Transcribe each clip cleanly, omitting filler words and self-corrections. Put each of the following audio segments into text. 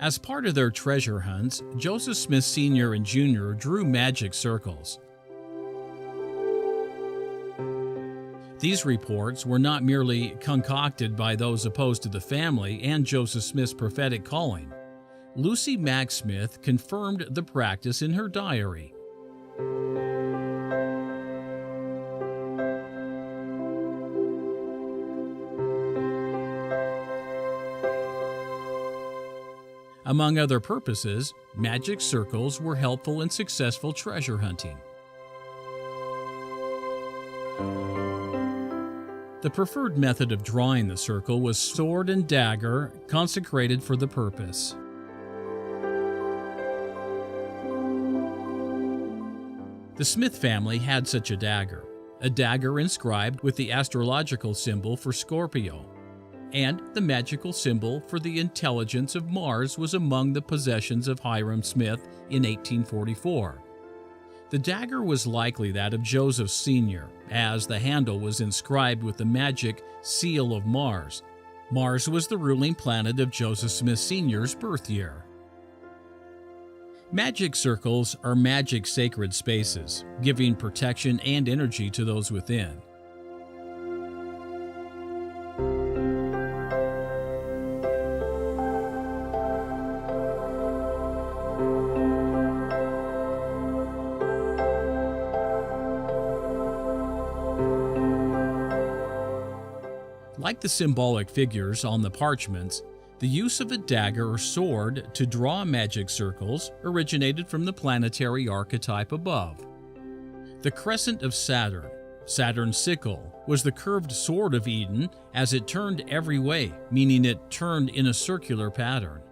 As part of their treasure hunts, Joseph Smith Sr. and Jr. drew magic circles. These reports were not merely concocted by those opposed to the family and Joseph Smith's prophetic calling. Lucy Mack Smith confirmed the practice in her diary. Among other purposes, magic circles were helpful in successful treasure hunting. The preferred method of drawing the circle was sword and dagger, consecrated for the purpose. The Smith family had such a dagger inscribed with the astrological symbol for Scorpio, and the magical symbol for the intelligence of Mars was among the possessions of Hiram Smith in 1844. The dagger was likely that of Joseph Sr., as the handle was inscribed with the magic seal of Mars. Mars was the ruling planet of Joseph Smith Sr.'s birth year. Magic circles are magic sacred spaces, giving protection and energy to those within. Like the symbolic figures on the parchments, the use of a dagger or sword to draw magic circles originated from the planetary archetype above. The crescent of Saturn, Saturn's sickle, was the curved sword of Eden as it turned every way, meaning it turned in a circular pattern.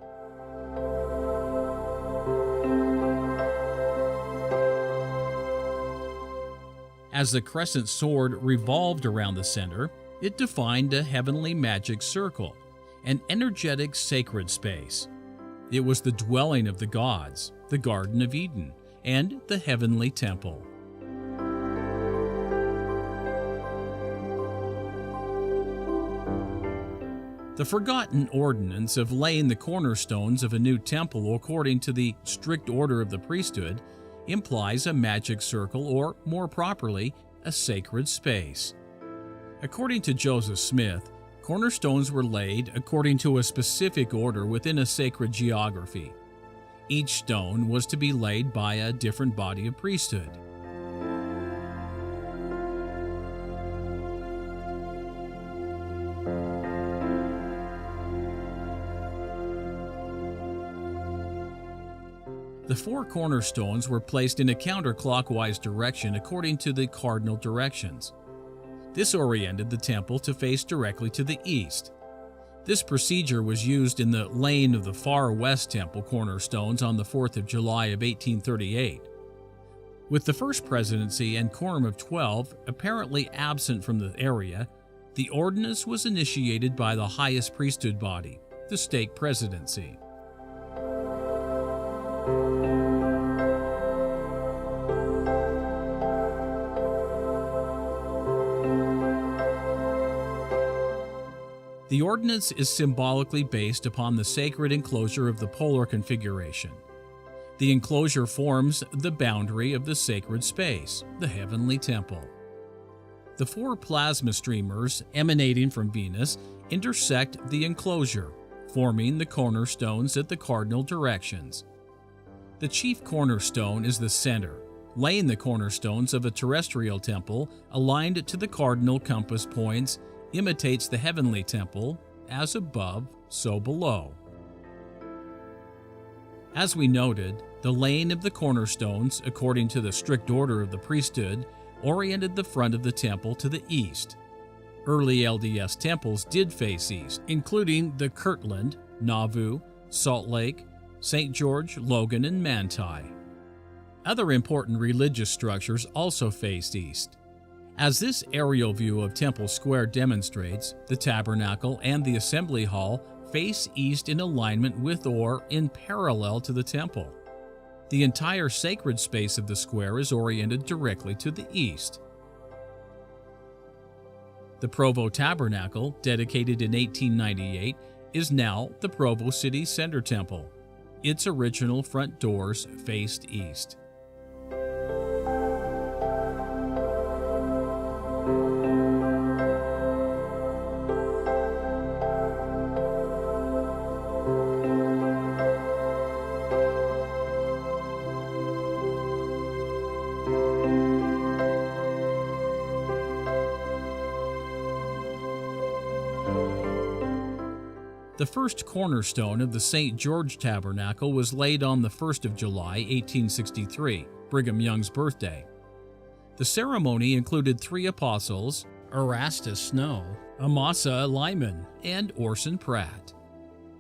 As the crescent sword revolved around the center, it defined a heavenly magic circle, an energetic sacred space. It was the dwelling of the gods, the Garden of Eden, and the heavenly temple. The forgotten ordinance of laying the cornerstones of a new temple according to the strict order of the priesthood implies a magic circle, or more properly, a sacred space. According to Joseph Smith, cornerstones were laid according to a specific order within a sacred geography. Each stone was to be laid by a different body of priesthood. The four cornerstones were placed in a counterclockwise direction according to the cardinal directions. This oriented the temple to face directly to the east. This procedure was used in the laying of the far west temple cornerstones on the 4th of July of 1838. With the First Presidency and Quorum of 12 apparently absent from the area, the ordinance was initiated by the highest priesthood body, the Stake Presidency. The ordinance is symbolically based upon the sacred enclosure of the polar configuration. The enclosure forms the boundary of the sacred space, the heavenly temple. The four plasma streamers emanating from Venus intersect the enclosure, forming the cornerstones at the cardinal directions. The chief cornerstone is the center, laying the cornerstones of a terrestrial temple aligned to the cardinal compass points imitates the heavenly temple, as above, so below. As we noted, the laying of the cornerstones, according to the strict order of the priesthood, oriented the front of the temple to the east. Early LDS temples did face east, including the Kirtland, Nauvoo, Salt Lake, St. George, Logan, and Manti. Other important religious structures also faced east. As this aerial view of Temple Square demonstrates, the tabernacle and the assembly hall face east in alignment with or in parallel to the temple. The entire sacred space of the square is oriented directly to the east. The Provo Tabernacle, dedicated in 1898, is now the Provo City Center Temple, its original front doors faced east. The first cornerstone of the St. George Tabernacle was laid on the 1st of July, 1863, Brigham Young's birthday. The ceremony included 3 apostles, Erastus Snow, Amasa Lyman, and Orson Pratt.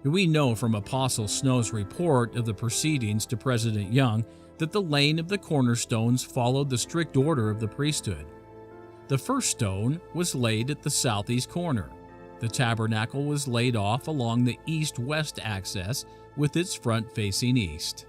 We know from Apostle Snow's report of the proceedings to President Young that the laying of the cornerstones followed the strict order of the priesthood. The first stone was laid at the southeast corner. The tabernacle was laid off along the east-west axis with its front facing east.